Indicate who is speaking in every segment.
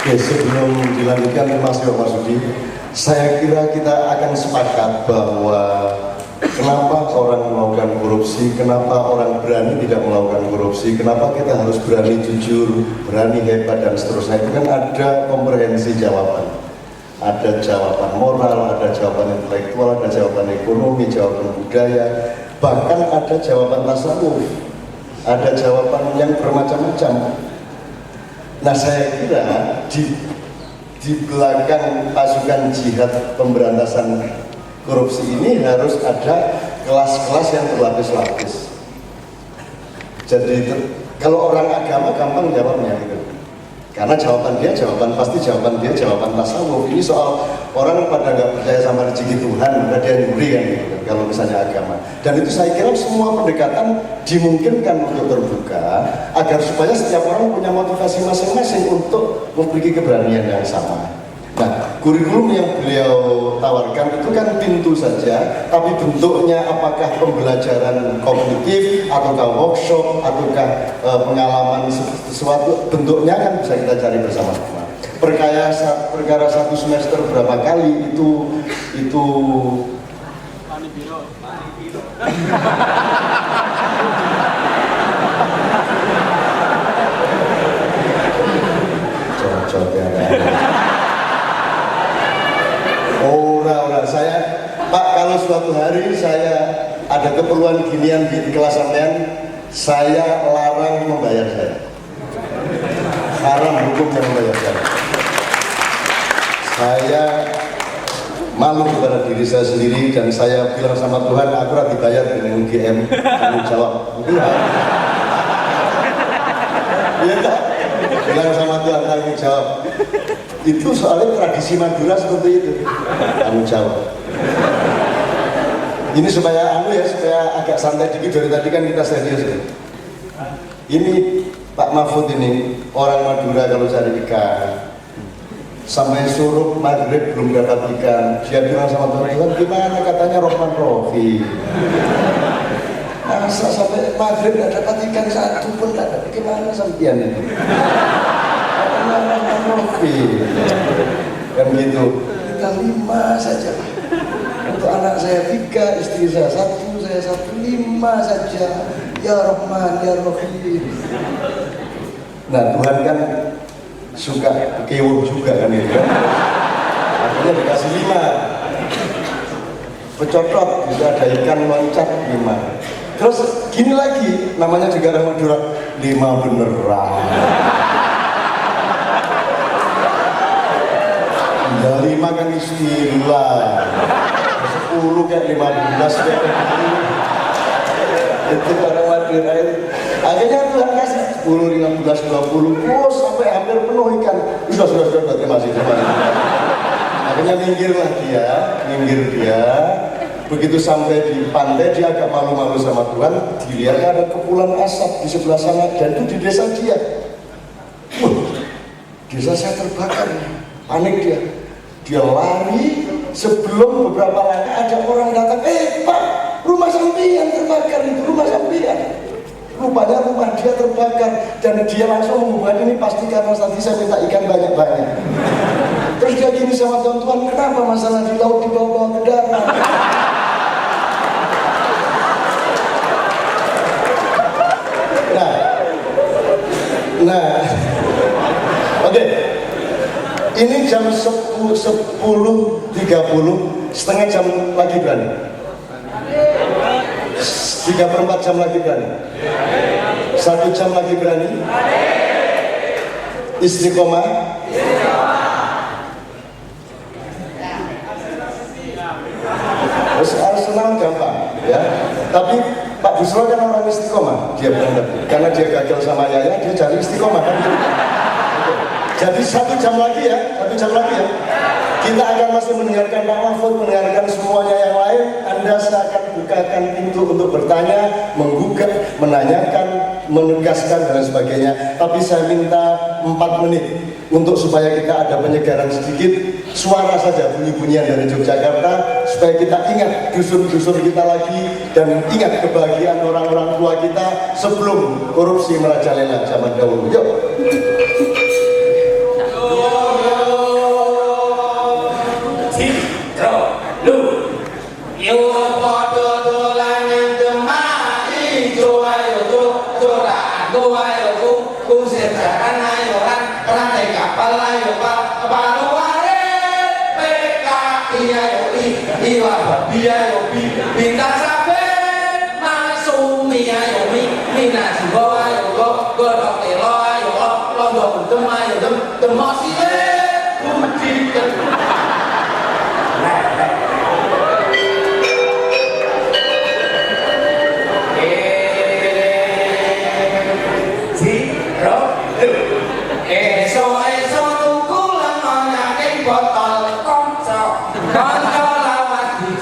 Speaker 1: Oke, sebelum dilanjutkan, terima kasih Pak Marsudi. Saya kira kita akan sepakat bahwa kenapa orang melakukan korupsi, kenapa orang berani tidak melakukan korupsi, kenapa kita harus berani jujur, berani hebat, dan seterusnya. Itu kan ada komprehensi jawaban. Ada jawaban moral, ada jawaban intelektual, ada jawaban ekonomi, jawaban budaya, bahkan ada jawaban tasawuf, ada jawaban yang bermacam-macam. Nah, saya kira di belakang pasukan jihad pemberantasan korupsi ini harus ada kelas-kelas yang berlapis-lapis. Jadi kalau orang agama gampang jawabnya gitu, karena jawaban dia jawaban tasawuf. Ini soal orang pada nggak percaya sama rezeki Tuhan, maka dia nyuri kan gitu, kalau misalnya agama. Dan itu saya kira semua pendekatan dimungkinkan untuk terbuka agar supaya setiap orang punya motivasi masing-masing untuk memiliki keberanian yang sama. Nah, kurikulum yang beliau tawarkan itu kan pintu saja, tapi bentuknya apakah pembelajaran kognitif, ataukah workshop, ataukah pengalaman sesuatu, bentuknya kan bisa kita cari bersama-sama. Perkara satu semester berapa kali itu cocok ya kan? Ora, saya Pak, kalau suatu hari saya ada keperluan ginian di kelas sampean, saya larang membayar saya. Haram hukum yang membayar saya. Saya malu kepada diri saya sendiri dan saya bilang sama Tuhan, aku harus dibayar dengan UGM. Tanggung jawab. Iya tak? Bilang sama Tuhan, tanggung jawab. Itu soalnya tradisi Madura seperti itu. Tanggung jawab. Ini supaya supaya agak santai dikit, dari tadi kan kita serius kan. Ini Pak Mahfud ini orang Madura kalau cari ikan sampai suruh maghrib belum dapat ikan, dia bilang sama Tuhan, gimana katanya Rahman Rofi, masa sampai maghrib tidak dapat ikan satu pun tidak dapat, gimana sampian ini? Rahman Rofi kan gitu, kita 5 saja untuk anak saya 3, istri saya 1, saya 1, 5 saja, ya Rahman, ya Rofi. Nah, Tuhan kan suka kewuh juga kan itu kan, akhirnya dikasih 5 pecocot, itu ada ikan loncat 5. Terus gini lagi, namanya juga orang Madura, 5 beneran. Ya 5 kan istilah, 10 kayak 15 kayak itu orang Madura itu. Akhirnya Tuhan kasih 10, 15, 20, sampai hampir penuh ikan. Sudah, terima kasih. Akhirnya minggir dia. Begitu sampai di pantai, dia agak malu-malu sama Tuhan. Dilihat ada kepulan asap di sebelah sana, dan itu di desa dia. Desa saya terbakar. Panik dia. Dia lari, sebelum beberapa langkah ada orang datang, Pak, rumah sampean terbakar itu, rumah sampean. Rupanya rumah dia terbakar, dan dia langsung mengubah ini pasti karena tadi saya minta ikan banyak-banyak. Terus dia gini sama Tuhan, kenapa masalah di laut dibawa ke darat? Nah, oke. Ini jam 10.30, setengah jam lagi berani. 3/4 jam lagi berani. 1 jam lagi berani. Istiqomah. Arsenal gampang, ya. Tapi Pak Busro kan orang istiqomah, dia bilang karena dia gagal sama Yaya, dia cari istiqomah kan. Jadi 1 jam lagi ya. Kita akan masih mendengarkan Pak Mahfud, mendengarkan semuanya yang lain. Anda saya akan bukakan pintu untuk bertanya, menggugat, menanyakan, menegaskan dan sebagainya. Tapi saya minta 4 menit untuk supaya kita ada penyegaran sedikit, suara saja, bunyi-bunyian dari Yogyakarta, supaya kita ingat dusun-dusun kita lagi dan ingat kebahagiaan orang-orang tua kita sebelum korupsi merajalela zaman dahulu. Yuk.
Speaker 2: Iwa Biya Yobi Bintang Sabit Masumi Ayo Mina Jiwa Ayo Godok Telo Ayo Londo Dem Ayo Dem Mosile Budi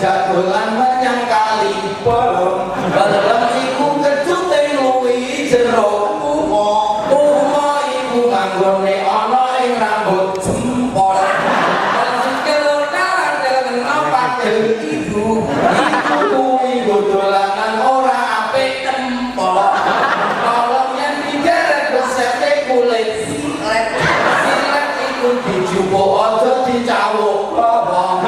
Speaker 2: Jatulan menyang kali bolong dalam iku kejute luwi jero umo iku nganggone ana ing rambut jempol sikil karan apa ibu kuwi dolanan ora apik tempol tolong yen digeret resepte kulit silet iku dijupuk aja dicawuk lawang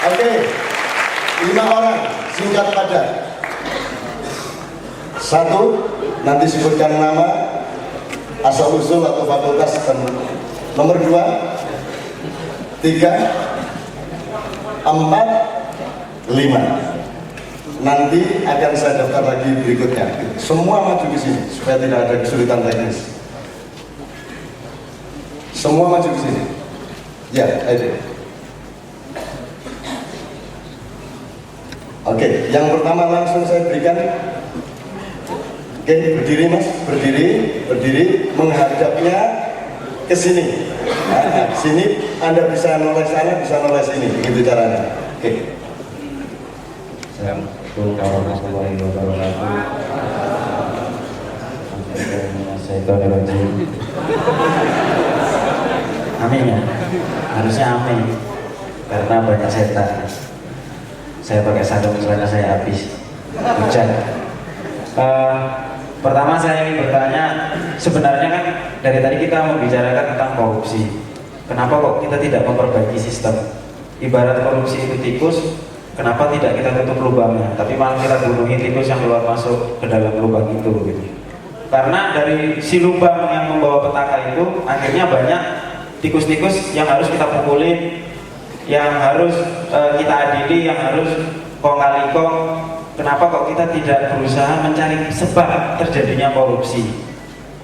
Speaker 1: Oke, 5 orang singkat padat. 1, nanti sebutkan nama, asal usul atau fakultas. Nomor 2, 3, 4, 5. Nanti akan saya daftar lagi berikutnya. Semua maju ke sini supaya tidak ada kesulitan teknis. Semua maju ke sini. Ya, ayo. Oke, yang pertama langsung saya berikan. Oke, berdiri mas, berdiri, menghadapnya ke sini. Nah, sini Anda bisa noleh sana, bisa noleh sini, begitu caranya. Oke.
Speaker 3: Assalamualaikum warahmatullahi wabarakatuh. Amin ya, harusnya amin karena banyak setan. Saya pakai sarung celana saya habis hujan. Pertama saya ingin bertanya, sebenarnya kan dari tadi kita membicarakan tentang korupsi. Kenapa kok kita tidak memperbaiki sistem? Ibarat korupsi itu tikus, kenapa tidak kita tutup lubangnya, tapi malah kita bunuhi tikus yang keluar masuk ke dalam lubang itu gitu. Karena dari si lubang yang membawa petaka itu akhirnya banyak tikus-tikus yang harus kita pukulin, yang harus kita adili, yang harus kong kali kong. Kenapa kok kita tidak berusaha mencari sebab terjadinya korupsi?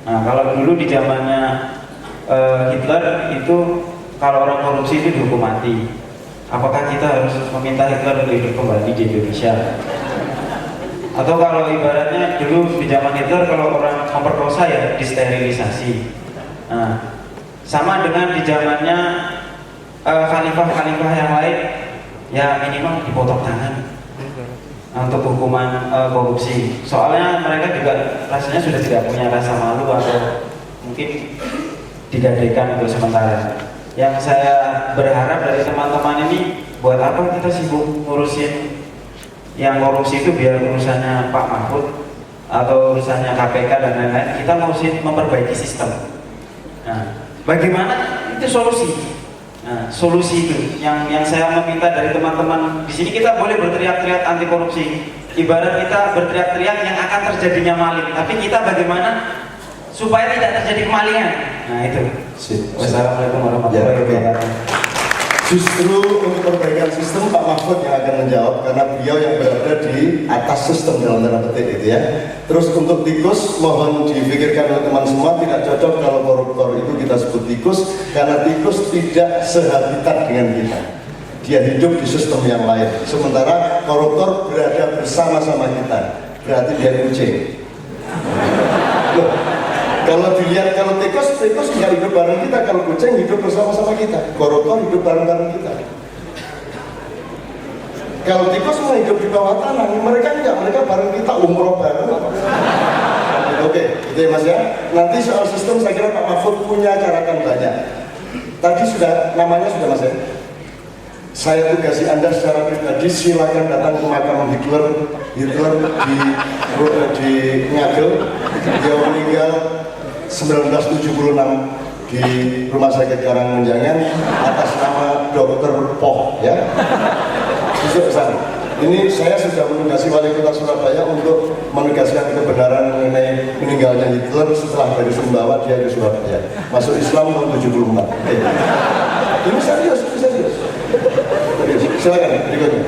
Speaker 3: Nah, kalau dulu di zamannya Hitler itu kalau orang korupsi itu dihukum mati. Apakah kita harus meminta Hitler untuk hidup kembali di Indonesia? Atau kalau ibaratnya dulu di zaman Hitler kalau orang memperkosa ya disterilisasi. Nah, sama dengan di zamannya khalifah-khalifah yang lain, ya minimal dipotong tangan untuk hukuman korupsi. Soalnya mereka juga rasanya sudah tidak punya rasa malu atau mungkin digadaikan untuk sementara. Yang saya berharap dari teman-teman ini, buat apa kita sibuk ngurusin yang korupsi itu biar urusannya Pak Mahfud atau urusannya KPK dan lain-lain. Kita ngurusin memperbaiki sistem. Nah, bagaimana itu solusi? Nah, solusi itu yang saya meminta dari teman-teman di sini. Kita boleh berteriak-teriak anti korupsi, ibarat kita berteriak-teriak yang akan terjadinya maling, tapi kita bagaimana supaya tidak terjadi kemalingan. Nah itu. Wassalamualaikum warahmatullahi wabarakatuh.
Speaker 1: Justru untuk perbaikan sistem Pak Mahfud yang akan menjawab karena beliau yang berada di atas sistem dalam tanda petik itu ya. Terus untuk tikus mohon dipikirkan oleh teman semua, tidak cocok kalau koruptor itu kita sebut tikus karena tikus tidak sehabitat dengan kita. Dia hidup di sistem yang lain. Sementara koruptor berada bersama-sama kita, berarti dia kucing. Loh, kalau dilihat kalau tikus nggak hidup bareng kita, kalau kucing hidup bersama-sama kita, koruptor hidup bareng-bareng kita. Kalau tikus mau hidup di bawah tanah, mereka enggak, mereka bareng kita, umroh bareng. Oke, itu ya mas ya. Nanti soal sistem saya kira Pak Mahfud punya catatan banyak. Tadi sudah, namanya sudah mas ya. Saya tugasi Anda secara pribadi, silakan datang ke makam Hitler di Ngagel. Dia meninggal 1976 di Rumah Sakit Karangmenjangan atas nama Dr. Poh ya. Besok ke sana. Ini saya sudah menugasi Wali Kota Surabaya untuk menegaskan kebenaran mengenai meninggalnya Hitler setelah dari Sumbawa dia ke Surabaya. Masuk Islam tahun 74. Oke. Ini serius, ini serius. Silakan berikutnya.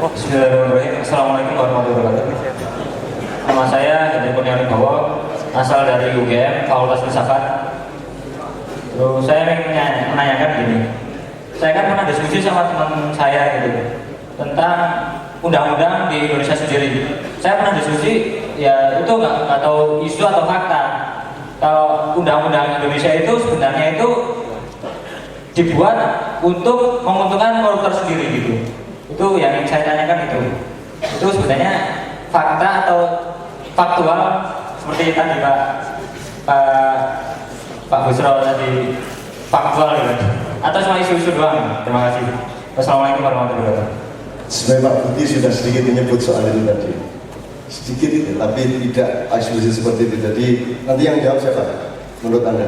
Speaker 4: Bismillahirrahmanirrahim. Assalamualaikum warahmatullahi wabarakatuh. Nama saya Hendrik Kurniawan Wibowo, asal dari UGM, Fakultas Filsafat. Terus saya ingin menanyakan gini. Saya kan pernah diskusi sama teman saya gitu tentang undang-undang di Indonesia sendiri. Saya pernah diskusi, ya itu nggak tahu isu atau fakta. Kalau undang-undang Indonesia itu sebenarnya itu dibuat untuk menguntungkan koruptor sendiri gitu. Itu yang saya tanyakan itu. Itu sebenarnya fakta atau faktual seperti tadi Pak Busro tadi faktual gitu. Atau cuma isu-isu doang. Terima kasih. Wassalamualaikum warahmatullahi wabarakatuh.
Speaker 1: Sebenarnya Pak Budi sudah sedikit menyebut soal itu tadi. Sedikit, tapi tidak eksplisit seperti itu. Jadi nanti yang jawab siapa? Menurut Anda?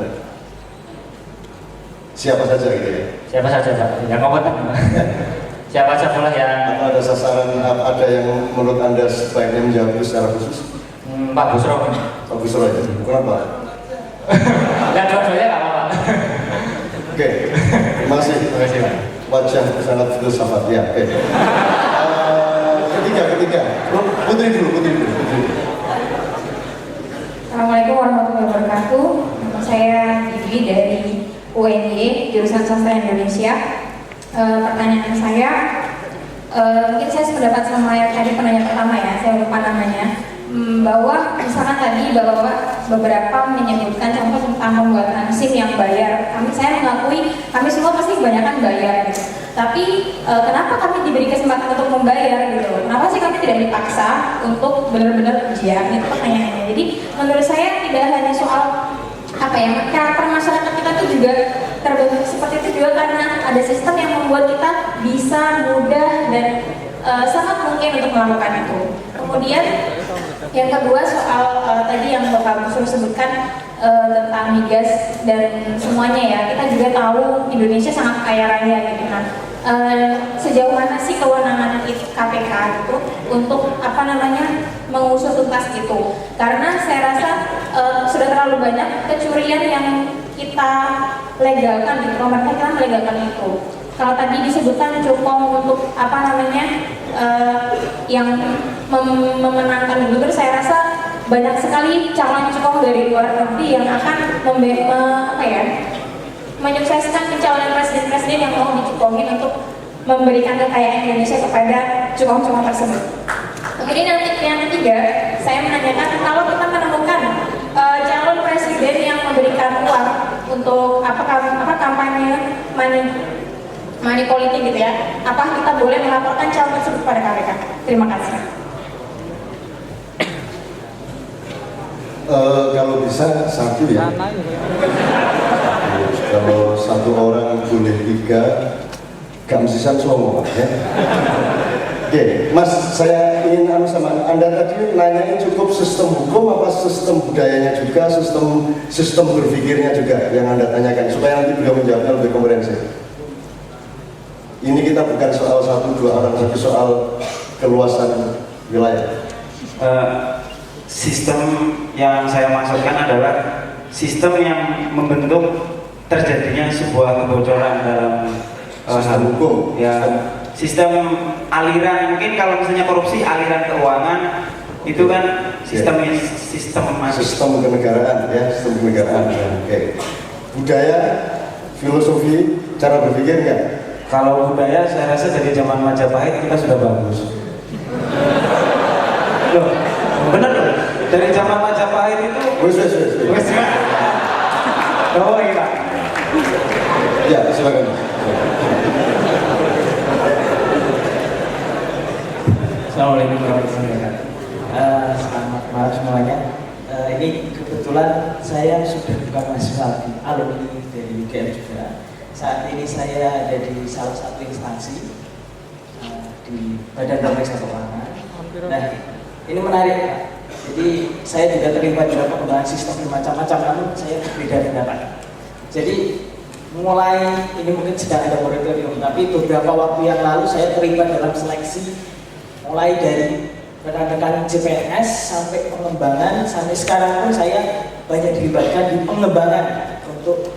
Speaker 1: Siapa saja gitu ya?
Speaker 4: Siapa saja Pak? Yang kompeten. Siapa saja pula yang
Speaker 1: Atau ada sasaran, ada yang menurut Anda sebaiknya menjawab itu secara khusus?
Speaker 4: Pak Busro.
Speaker 1: Pak Busro ya? Kenapa?
Speaker 4: Dan dua-duanya nggak apa-apa.
Speaker 1: Oke, terima kasih.
Speaker 4: Terima kasih Pak.
Speaker 1: Wajah sangat filsafat ya. Oke. Ketiga. Putri dulu.
Speaker 5: Assalamualaikum warahmatullahi wabarakatuh. Nama saya Vivi dari UNY, jurusan Sastra Indonesia. Pertanyaan saya, mungkin saya sependapat sama yang tadi penanya pertama ya, saya lupa namanya. Bahwa misalkan tadi Bapak beberapa menyebutkan contoh tentang pembuatan SIM yang bayar. Saya mengakui kami semua pasti kebanyakan bayar gitu. Tapi kenapa kami diberi kesempatan untuk membayar gitu? Kenapa sih kami tidak dipaksa untuk benar-benar ujian? Itu pertanyaannya. Jadi menurut saya tidak hanya soal apa ya, karakter masyarakat kita tuh juga terbentuk seperti itu juga karena ada sistem yang membuat kita bisa mudah dan sangat mungkin untuk melakukan itu. Kemudian yang kedua soal tadi yang Bapak Busro sebutkan tentang migas dan semuanya ya, kita juga tahu Indonesia sangat kaya raya gitu kan. Sejauh mana sih kewenangan KPK itu untuk mengusut tuntas itu? Karena saya rasa sudah terlalu banyak kecurian yang kita legalkan gitu, pemerintah kita melegalkan itu. Kalau tadi disebutkan cukong untuk yang memenangkan gubernur, saya rasa banyak sekali calon cukong dari luar negeri yang akan menyukseskan pencalonan presiden-presiden yang mau dicukongin untuk memberikan kekayaan Indonesia kepada cukong-cukong tersebut. Kemudian yang ketiga, saya menanyakan kalau kita menemukan calon presiden yang memberikan uang untuk kampanye money politik gitu ya, apa kita boleh melaporkan calon tersebut pada KPK? Terima kasih.
Speaker 1: Kalau bisa satu ya. Kalau satu orang boleh 3, gak mesti songo ya. Oke, Mas, saya ingin sama Anda tadi nanyain cukup sistem hukum apa sistem budayanya juga, sistem berpikirnya juga yang Anda tanyakan supaya nanti beliau menjawabnya lebih komprehensif. Ini kita bukan soal 1-2 orang, tapi soal keluasan wilayah.
Speaker 3: Sistem yang saya maksudkan adalah sistem yang membentuk terjadinya sebuah kebocoran dalam
Speaker 1: Sistem hukum
Speaker 3: ya, sistem aliran. Mungkin kalau misalnya korupsi, aliran keuangan itu kan
Speaker 1: sistem kenegaraan ya, sistem kenegaraan ya. Oke. Budaya, filosofi, cara berpikir enggak?
Speaker 3: Kalau budaya saya rasa dari zaman Majapahit kita sudah bagus. Loh, bener loh. Dari zaman Majapahit itu
Speaker 1: Wes.
Speaker 3: oh iya.
Speaker 1: Ya, silakan.
Speaker 6: Assalamualaikum warahmatullahi wabarakatuh. Selamat malam semuanya. Ini kebetulan saya sudah bukan mahasiswa alumni dari UGM juga. Saat ini saya ada di salah satu instansi di Badan Pemeriksa Keuangan. Nah, ini menarik Pak. Jadi saya juga terlibat dalam pengembangan sistem bermacam-macam, namun saya berbeda pendapat. Jadi mulai ini mungkin sedang ada moratorium, tapi beberapa waktu yang lalu saya terlibat dalam seleksi mulai dari rekan-rekan CPNS sampai pengembangan, sampai sekarang pun saya banyak dilibatkan di pengembangan untuk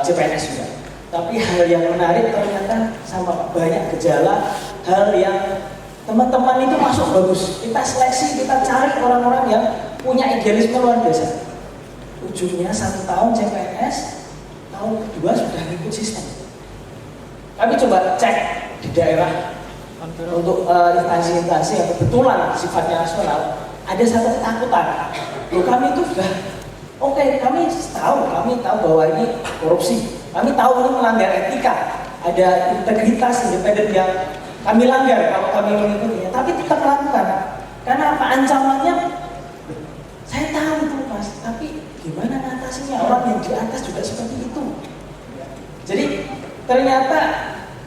Speaker 6: CPNS juga. Tapi hal yang menarik ternyata sama banyak gejala hal yang teman-teman itu masuk bagus. Kita seleksi, kita cari orang-orang yang punya idealisme luar biasa. Ujungnya 1 tahun CPNS, tahun kedua sudah ikut sistem. Kami coba cek di daerah untuk instansi-instansi yang kebetulan sifatnya nasional, ada satu ketakutan. Loh, kami itu sudah oke, kami tahu bahwa ini korupsi, kami tahu ini melanggar etika, ada integritas independen yang kami langgar kalau kami mengikutinya, tapi tetap lakukan. Karena apa? Ancamannya, saya tahu itu Mas, tapi gimana ngatasinya? Orang yang di atas juga seperti itu. Jadi ternyata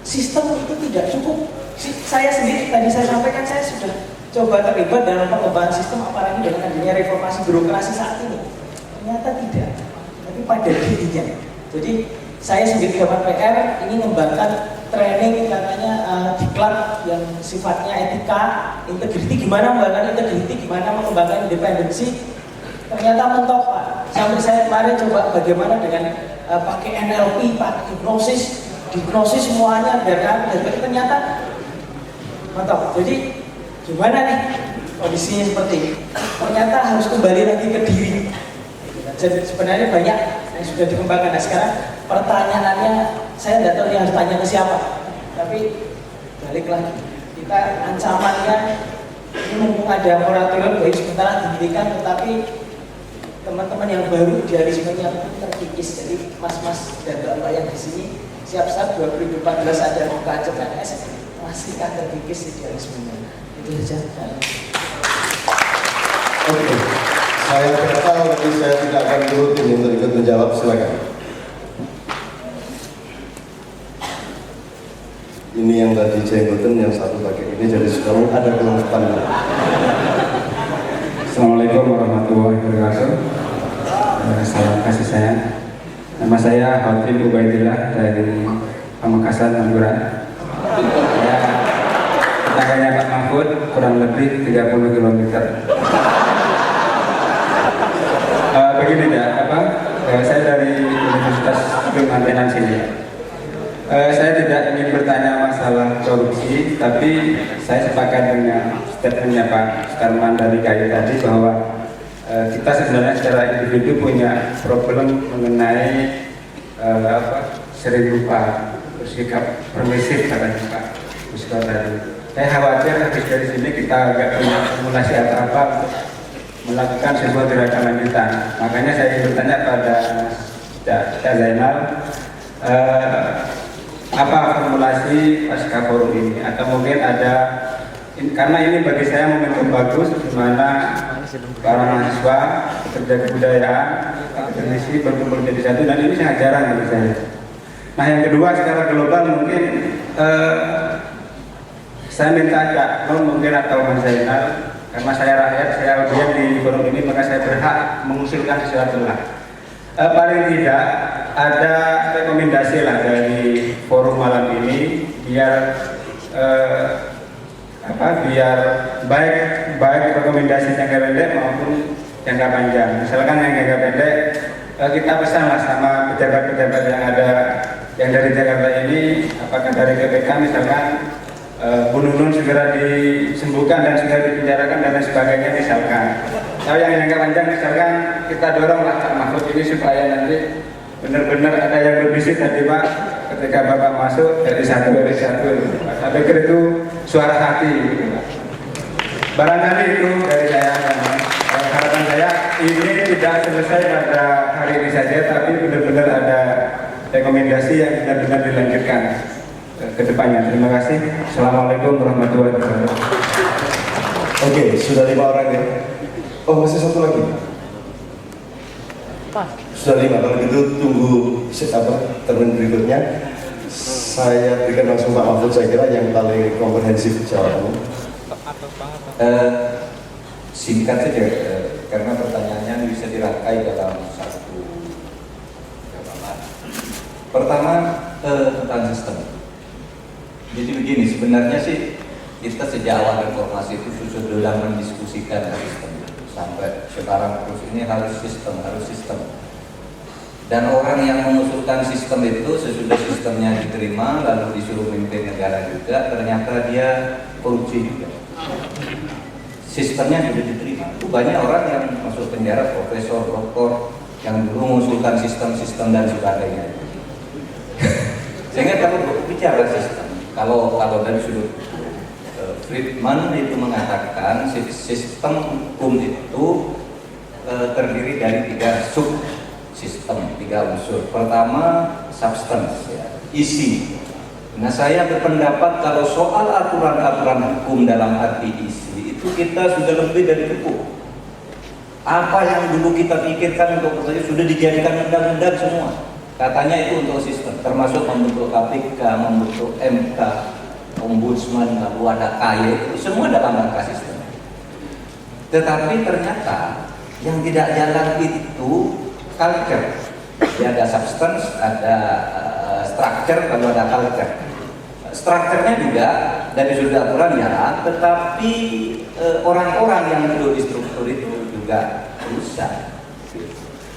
Speaker 6: sistem itu tidak cukup. Saya sendiri tadi saya sampaikan, saya sudah coba terlibat dalam pengembangan sistem, apalagi dengan adanya reformasi birokrasi saat ini. Ternyata tidak, tapi pada dirinya. Jadi saya sendiri dapat PR ini mengembangkan training katanya diklat yang sifatnya etika, integriti, gimana mengembangkan integriti, gimana mengembangkan independensi. Ternyata mentok Pak. Sampai saya kemarin coba bagaimana dengan pakai NLP, pakai hipnosis semuanya dan ternyata mentok. Jadi gimana nih kondisinya seperti ini? Ternyata harus kembali lagi ke diri. Jadi sebenarnya banyak yang sudah dikembangkan. Nah sekarang pertanyaannya, saya tidak tahu ini harus tanya ke siapa. Tapi balik lagi, kita ancamannya ini mumpung ada moratorium baik sebentar dihentikan, tetapi teman-teman yang baru idealismenya pun terkikis. Jadi mas-mas dan mbak-mbak yang di sini siap-siap 2014 ada buka CPNS masih kan terkikis idealismenya. Itu saja.
Speaker 1: Oke, saya berkata tapi saya tidak akan turut ini untuk ikut menjawab, silakan. Ini yang tadi jenggoten, yang satu pakai ini, jadi sekarang ada kelengkapan.
Speaker 7: Assalamualaikum warahmatullahi wabarakatuh. Salam kasih sayang. Nama saya Hatim Ubaidillah dari Pamekasan, Madura. Saya tetangganya Pak Mahfud, kurang lebih 30 km. Begini ya, saya dari Universitas Mantenan sini. Saya tidak ingin bertanya masalah korupsi, tapi saya sepakat dengan statementnya Pak Starman dari KAI tadi bahwa kita sebenarnya secara individu punya problem mengenai sering lupa, bersikap permisif katanya Pak Ustaz tadi. Saya khawatir habis dari sini kita agak punya formulasi atau apa untuk melakukan sebuah gerakan lanjutan. Makanya saya ingin bertanya pada Cak Zainal, apa formulasi pasca forum ini? Atau mungkin ada, karena ini bagi saya momentum bagus di mana para mahasiswa, pekerja kebudayaan, akademisi berkumpul menjadi satu, dan ini sangat jarang bagi saya. Nah yang kedua, secara global mungkin saya minta Cak mungkin atau Mas Zainal, karena saya rakyat, saya audiens di forum ini, maka saya berhak mengusulkan sesuatu lah. Paling tidak ada rekomendasi lah dari forum malam ini biar biar baik rekomendasi jangka pendek maupun jangka panjang. Misalkan yang jangka pendek kita pesan lah sama pejabat-pejabat yang ada yang dari Jakarta ini, apakah dari KPK misalkan Bu Nunun segera disembuhkan dan segera dipenjarakan dan lain sebagainya misalkan. Kalau yang jangka panjang misalkan kita dorong lah Pak Mahfud ini supaya nanti benar-benar ada yang berbisik tadi Pak ketika Bapak masuk dari satu. Saya pikir itu suara hati gitu, Pak. Barangkali itu dari saya, harapan saya ini tidak selesai pada hari ini saja, tapi benar-benar ada rekomendasi yang benar-benar dilanjutkan ke depannya. Terima kasih. Assalamualaikum warahmatullahi wabarakatuh.
Speaker 1: Oke, sudah 5 orang ya. Oh, masih satu lagi. Sudah 5, kalau gitu tunggu termin berikutnya. Saya berikan langsung Pak Mahfud, saya kira yang paling komprehensif jawabannya.
Speaker 8: Singkat saja, karena pertanyaannya bisa dirangkai dalam satu jawaban. Pertama, tentang sistem. Jadi begini, sebenarnya sih kita sejak awal reformasi itu sudah mendiskusikan sistem. Sampai sekarang terus ini harus sistem. Dan orang yang mengusulkan sistem itu sesudah sistemnya diterima lalu disuruh memimpin negara juga, ternyata dia korupsi juga. Sistemnya sudah diterima. Itu banyak orang yang masuk penjara, profesor, doktor yang dulu mengusulkan sistem dan sebagainya. Sehingga kalau bicara sistem, kalau dari sudut Friedman itu mengatakan sistem hukum itu terdiri dari 3 subsistem, 3 unsur. Pertama, substance, ya, isi. Nah, saya berpendapat kalau soal aturan-aturan hukum dalam arti isi itu kita sudah lebih dari cukup. Apa yang dulu kita pikirkan untuk sudah dijadikan undang-undang semua. Katanya itu untuk sistem, termasuk membentuk KPK, membentuk MK, Ombudsman, lalu ada KY, itu semua dalam rangka sistem. Tetapi ternyata yang tidak jalan itu culture. Ya, ada substance, ada structure, lalu ada culture. Strukturnya juga dari sudut aturan jalan, tetapi orang-orang yang duduk di struktur itu juga rusak.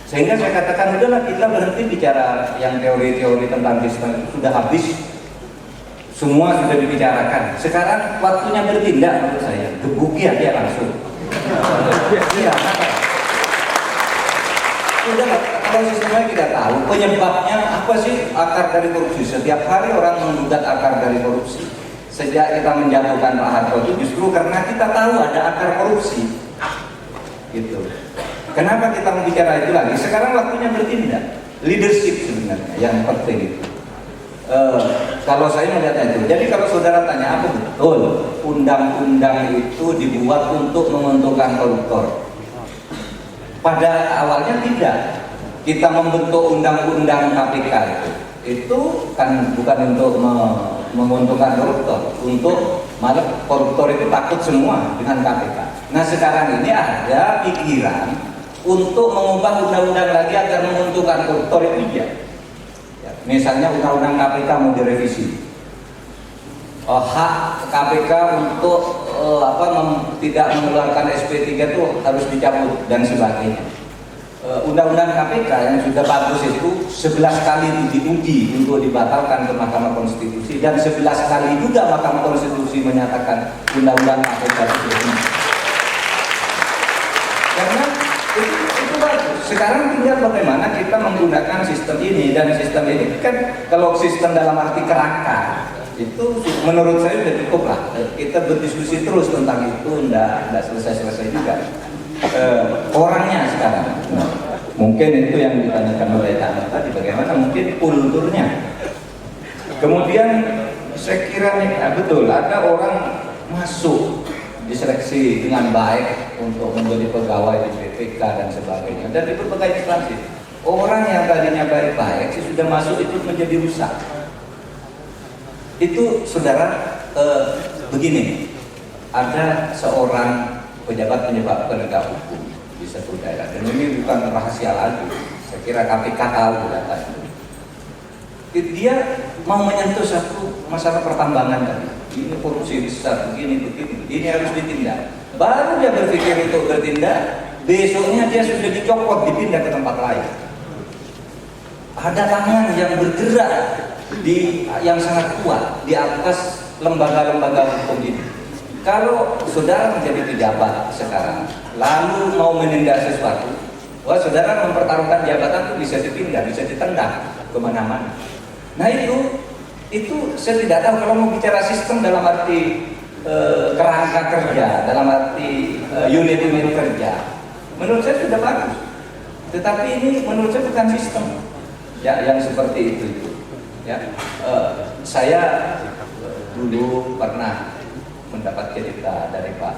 Speaker 8: Sehingga saya katakan udahlah kita berhenti bicara yang teori-teori tentang sistem itu sudah habis. Semua sudah dibicarakan. Sekarang waktunya bertindak menurut saya. Gebuki aja langsung. Iya. Sudah, kalau sistemnya kita tahu penyebabnya apa sih akar dari korupsi. Setiap hari orang menggugat akar dari korupsi. Sejak kita menjatuhkan Pak Harto itu justru karena kita tahu ada akar korupsi. Gitu. Kenapa kita membicara itu lagi? Sekarang waktunya bertindak. Leadership sebenarnya yang penting itu. Kalau saya melihatnya itu, jadi kalau saudara tanya apa betul undang-undang itu dibuat untuk menguntungkan koruptor? Pada awalnya tidak. Kita membentuk undang-undang KPK itu kan bukan untuk menguntungkan koruptor, untuk malah koruptor itu takut semua dengan KPK. Nah sekarang ini ada pikiran untuk mengubah undang-undang lagi agar menguntungkan koruptor itu ya. Misalnya undang-undang KPK mau direvisi, hak KPK untuk tidak mengeluarkan SP3 itu harus dicabut dan sebagainya. Undang-undang KPK yang sudah bagus itu 11 kali diuji untuk dibatalkan ke Mahkamah Konstitusi dan 11 kali juga Mahkamah Konstitusi menyatakan undang-undang KPK itu. Karena itu bagus. Sekarang tinggal bagaimana kita menggunakan sistem ini, dan sistem ini kan kalau sistem dalam arti kerangka itu menurut saya sudah cukup lah. Kita berdiskusi terus tentang itu, tidak selesai-selesai juga. Orangnya sekarang, mungkin itu yang ditanyakan oleh Tana tadi, bagaimana mungkin kulturnya. Kemudian saya kira betul ada orang masuk diseleksi dengan baik untuk menjadi pegawai di BPK dan sebagainya, dan di berbagai instansi. Orang yang tadinya baik-baik sudah masuk itu menjadi rusak. Itu saudara, begini, ada seorang pejabat penegak hukum di satu daerah, dan ini bukan rahasia lagi. Saya kira KPK tahu data itu. Dia mau menyentuh satu masalah pertambangan tadi. Ini korupsi besar, begini, ini harus ditindak. Baru dia berpikir untuk bertindak, besoknya dia sudah dicopot, dipindah ke tempat lain. Ada tangan yang bergerak yang sangat kuat di atas lembaga-lembaga hukum ini. Kalau saudara menjadi pejabat sekarang, lalu mau menindak sesuatu, saudara mempertaruhkan jabatan itu bisa dipindah, bisa ditendang kemana-mana. Nah itu saya tidak tahu kalau mau bicara sistem dalam arti kerangka kerja, dalam arti unit-unit kerja, menurut saya sudah bagus. Tetapi ini menurut saya bukan sistem ya yang seperti itu. Ya, saya dulu pernah mendapat cerita dari Pak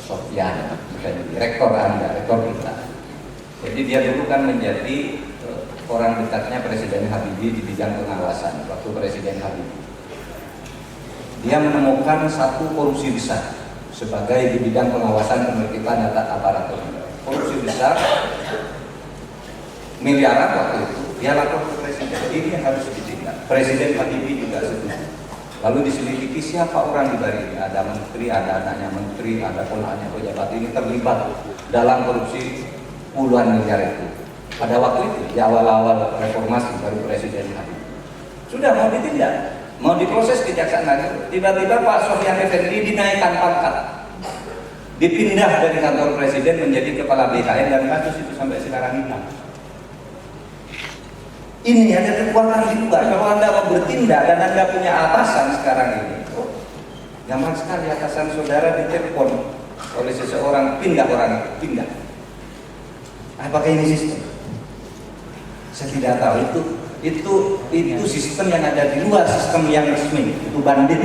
Speaker 8: Sofyan, rektor kita. Jadi dia dulu kan menjadi orang dekatnya Presiden Habibie di bidang pengawasan waktu Presiden Habibie. Dia menemukan satu korupsi besar sebagai di bidang pengawasan penertiban data aparatur. Korupsi besar miliaran waktu itu dia lapor ke presiden, ini yang harus ditindak. Presiden Habibie juga setuju. Lalu diselidiki siapa orang di balik ini, ada menteri, ada anaknya menteri, ada ponaknya pejabat ini terlibat dalam korupsi puluhan miliar itu. Pada waktu itu di awal-awal reformasi baru presiden Habibie sudah mau ditindak, mau diproses kejaksaan agung. Tiba-tiba Pak Sofyan Effendi dinaikkan pangkat, dipindah dari kantor presiden menjadi kepala BKN dan kasus itu sampai sekarang hilang. Ini ada kekuatan di luar. Kalau Anda mau bertindak dan Anda punya atasan sekarang ini, gampang sekali atasan saudara ditelepon oleh seseorang, pindah orang itu, pindah. Apakah ini sistem? Saya tidak tahu. Itu sistem yang ada di luar sistem yang resmi. Itu bandit.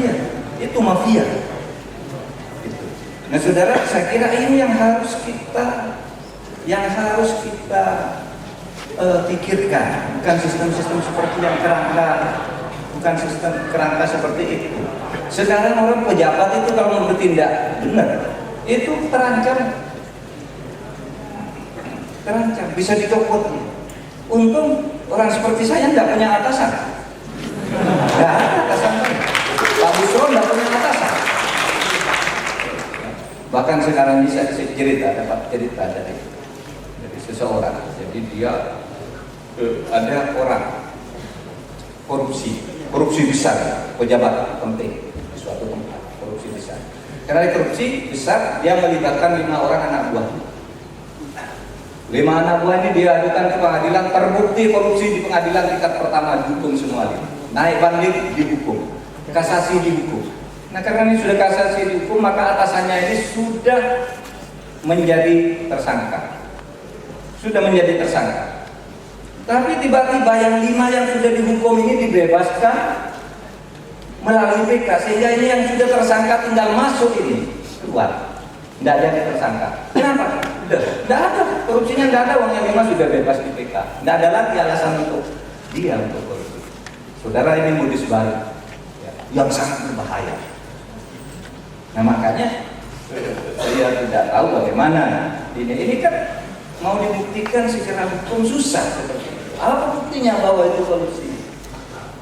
Speaker 8: Iya, itu mafia. Itu. Nah, saudara, saya kira ini yang harus kita pikirkan, bukan sistem-sistem seperti yang kerangka, bukan sistem kerangka seperti itu. Sekarang orang pejabat itu kalau mau bertindak benar, itu terancam bisa dicopot. Untung orang seperti saya tidak punya atasan, tidak ada atasan. Pak Busro tidak punya atasan. Bahkan sekarang bisa dapat cerita dari seseorang. Jadi dia ada orang korupsi besar, pejabat penting di suatu tempat, korupsi besar. Karena korupsi besar, dia melibatkan 5 orang anak buah. 5 anak buah ini dia adukan ke pengadilan, terbukti korupsi di pengadilan tingkat pertama, dihukum semua 5. Naik banding dihukum, kasasi dihukum. Nah, karena ini sudah kasasi dihukum, maka atasannya ini sudah menjadi tersangka. Tapi tiba-tiba yang 5 yang sudah dihukum ini dibebaskan melalui PK, sehingga ini yang sudah tersangka tinggal masuk ini keluar, tidak jadi tersangka. Kenapa? Tidak ada korupsinya, tidak ada. Uang yang 5 sudah bebas di PK, tidak ada lagi alasan untuk dia untuk korupsi. Saudara, ini modus baru yang sangat berbahaya. Nah, makanya saya tidak tahu bagaimana ini kan mau dibuktikan secara hukum susah seperti itu. Apa buktinya bahwa itu korupsi?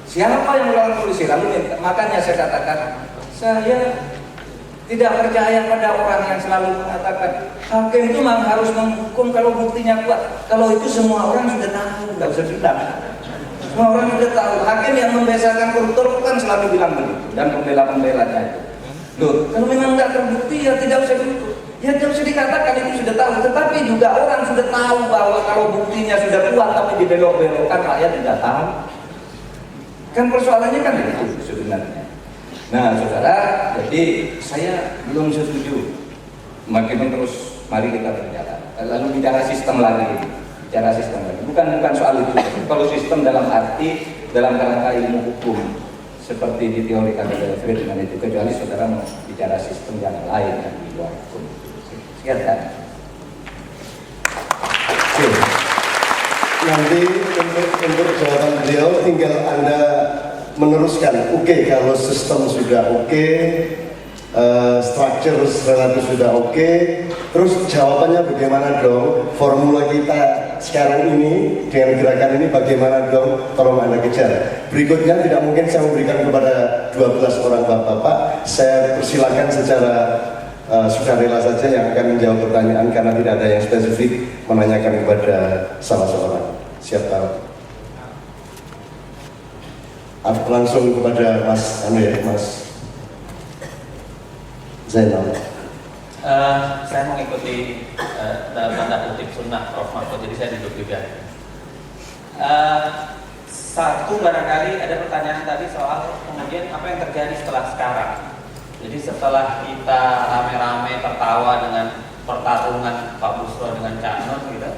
Speaker 8: Siapa yang melakukan korupsi? Lalu makanya saya katakan, saya tidak percaya pada orang yang selalu mengatakan hakim itu memang harus menghukum kalau buktinya kuat. Kalau itu semua orang sudah tahu, tidak usah bilang. Semua orang sudah tahu. Hakim yang membiasakan koruptor kan selalu bilang begitu, dan pembela-pembelanya itu. Loh, kalau memang tidak terbukti ya tidak usah begitu. Ya tidak usah dikatakan, itu sudah tahu. Tetapi juga orang sudah tahu bahwa kalau buktinya sudah kuat tapi dibelok-belokkan, rakyat tidak tahu. Kan persoalannya kan itu sebenarnya. Nah, saudara, jadi saya belum setuju. Makin terus, mari kita berjalan. Lalu bicara sistem lagi. Bukan soal itu. Kalau sistem dalam arti dalam kerangka ilmu hukum, seperti diteorikan oleh Friedman itu, kecuali saudara mau bicara sistem yang lain yang di luar hukum. Sekian kan?
Speaker 1: Oke. Nanti untuk jawaban beliau tinggal Anda meneruskan. Oke, kalau sistem sudah oke, structure relatif sudah oke, terus jawabannya bagaimana dong? Formula kita sekarang ini dengan gerakan ini bagaimana dong? Tolong Anda kejar. Berikutnya tidak mungkin saya memberikan kepada 12 orang bapak-bapak. Saya persilakan secara sukarela saja yang akan menjawab pertanyaan karena tidak ada yang spesifik menanyakan kepada salah seorang. Siapa? Langsung kepada Mas Mas Zainal.
Speaker 9: Saya mengikuti dalam tanda kutip sunnah Prof. Mahfud, jadi saya duduk juga. Satu, barangkali ada pertanyaan tadi soal kemudian apa yang terjadi setelah sekarang. Jadi setelah kita rame-rame tertawa dengan pertarungan Pak Busro dengan Cak Nun gitu,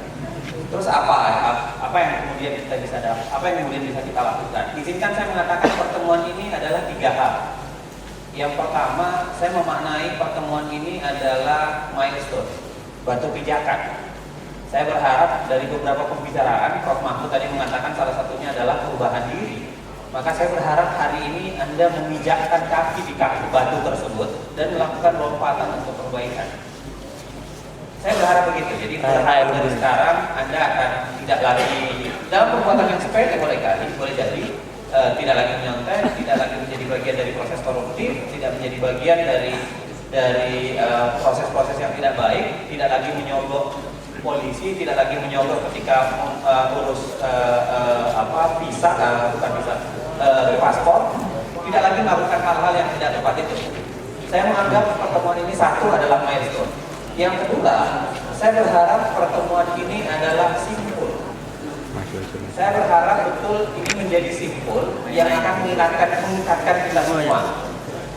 Speaker 9: terus apa yang kemudian kita bisa dapat, apa yang kemudian bisa kita lakukan? Izinkan saya mengatakan pertemuan ini adalah 3 hal. Yang pertama, saya memaknai pertemuan ini adalah milestone, batu pijakan. Saya berharap dari beberapa pembicaraan, Prof. Mahfud tadi mengatakan salah satunya adalah perubahan diri. Maka saya berharap hari ini Anda memijakkan kaki di kaki batu tersebut dan melakukan lompatan untuk perbaikan. Saya berharap begitu. Jadi berharap dari sekarang Anda akan tidak lagi dalam perbuatan yang sepele boleh jadi tidak lagi menyontek, tidak lagi menjadi bagian dari proses koruptif, tidak menjadi bagian dari proses-proses yang tidak baik, tidak lagi menyogok polisi, tidak lagi menyogok ketika urus paspor, tidak lagi melakukan hal-hal yang tidak tepat itu. Saya menganggap pertemuan ini satu adalah milestone. Yang kedua, saya berharap pertemuan ini adalah simpul. Saya berharap betul ini menjadi simpul yang akan mengingatkan kita semua.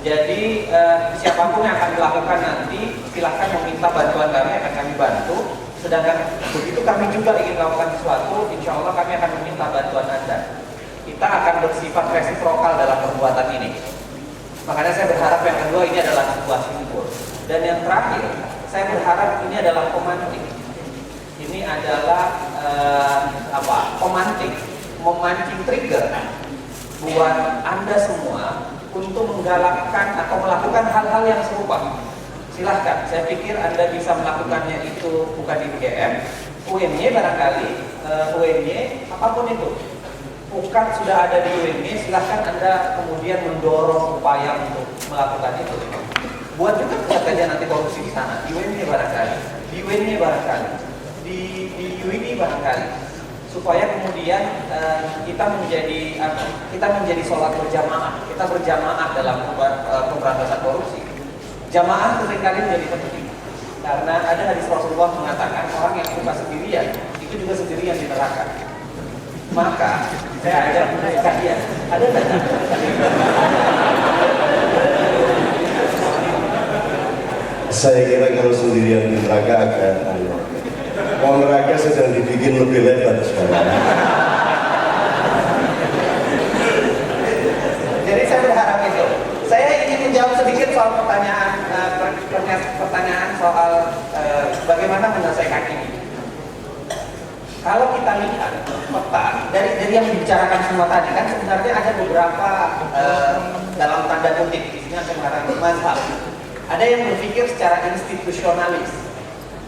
Speaker 9: Jadi siapapun yang akan melakukan nanti, silahkan meminta bantuan kami, akan kami bantu. Sedangkan begitu kami juga ingin melakukan sesuatu, insya Allah kami akan meminta bantuan Anda. Kita akan bersifat resiprokal dalam perbuatan ini. Makanya saya berharap yang kedua ini adalah sebuah simpul. Dan yang terakhir, saya berharap ini adalah pemantik. Ini adalah memancing trigger buat Anda semua untuk menggalakkan atau melakukan hal-hal yang serupa. Silahkan, saya pikir Anda bisa melakukannya itu bukan di UGM, UNY barangkali, UNY, apapun itu. Bukan sudah ada di UNY, silahkan Anda kemudian mendorong upaya untuk melakukan itu. Buat juga kerja nanti korupsi di sana, di UNY barangkali, di UNY barangkali, di UID barangkali, supaya kemudian kita menjadi sholat berjamaah, kita berjamaah dalam pemberantasan korupsi. Jamaah seringkali menjadi penting karena ada hadis Rasulullah mengatakan orang yang suka sendirian itu juga sendirian di neraka. Maka saya ajak kalian, ada nggak?
Speaker 1: Saya kira kalau sendirian di neraka akan mau neraka sedang dibikin lebih lebar sekarang.
Speaker 9: Jadi saya berharap itu. Saya ingin menjawab sedikit soal pertanyaan soal bagaimana menyelesaikan ini. Kalau kita lihat peta dari yang dibicarakan semua tadi kan sebenarnya ada beberapa dalam tanda kutip di sini saya mengatakan mazhab. Ada yang berpikir secara institusionalis,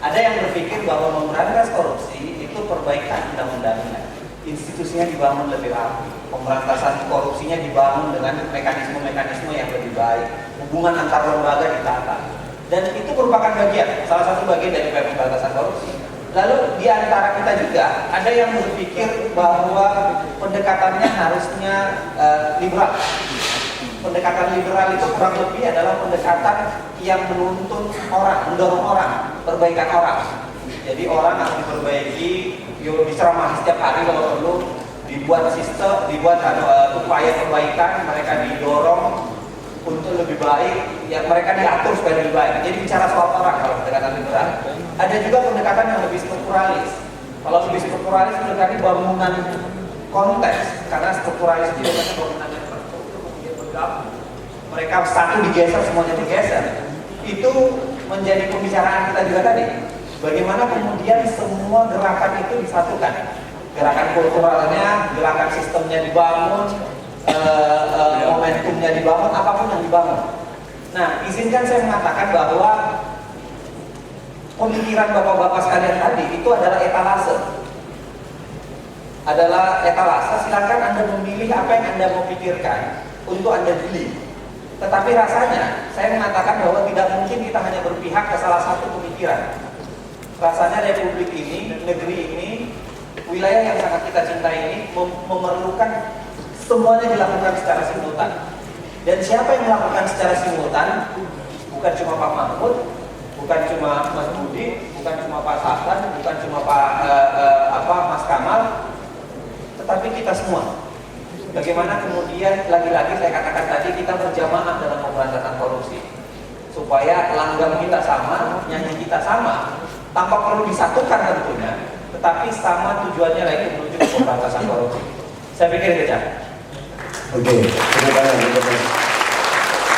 Speaker 9: ada yang berpikir bahwa memberantas korupsi itu perbaikan undang-undangnya, institusinya dibangun lebih rapi, pemberantasan korupsinya dibangun dengan mekanisme-mekanisme yang lebih baik, hubungan antar lembaga ditata, dan itu merupakan salah satu bagian dari pemberantasan korupsi. Lalu di antara kita juga ada yang berpikir bahwa pendekatannya harusnya liberal. Pendekatan liberal itu kurang lebih adalah pendekatan yang menuntun orang, mendorong orang, perbaikan orang. Jadi orang harus diperbaiki, diceramah setiap hari kalau perlu, dibuat sistem, dibuat upaya perbaikan, mereka didorong untuk lebih baik, ya mereka diatur supaya lebih baik. Jadi bicara soal orang kalau pendekatan liberal. Ada juga pendekatan yang lebih strukturalis. Kalau lebih strukturalis berarti bangunan konteks, karena strukturalis itu biasanya bangunan yang terstruktur kemudian bergabung. Mereka satu digeser, semuanya digeser. Itu menjadi pembicaraan kita juga tadi. Bagaimana kemudian semua gerakan itu disatukan. Gerakan kulturalnya, gerakan sistemnya dibangun, momentumnya dibangun, apapun yang dibangun. Nah, izinkan saya mengatakan bahwa pemikiran bapak-bapak sekalian tadi itu adalah etalase. Silakan Anda memilih apa yang Anda mau pikirkan untuk Anda beli. Tetapi rasanya, saya mengatakan bahwa tidak mungkin kita hanya berpihak ke salah satu pemikiran. Rasanya republik ini, negeri ini, wilayah yang sangat kita cintai ini memerlukan semuanya dilakukan secara simultan. Dan siapa yang melakukan secara simultan? Bukan cuma Pak Mahfud, bukan cuma Mas Budi, bukan cuma Pak Safran, bukan cuma Mas Kamal, tetapi kita semua. Bagaimana kemudian lagi-lagi saya katakan tadi kita berjamaah dalam pemberantasan korupsi supaya langgam kita sama, nyanyi kita sama, tanpa perlu disatukan tentunya, tetapi sama tujuannya lagi menuju ke pemberantasan korupsi. Saya pikir itu.
Speaker 1: Oke, terima kasih.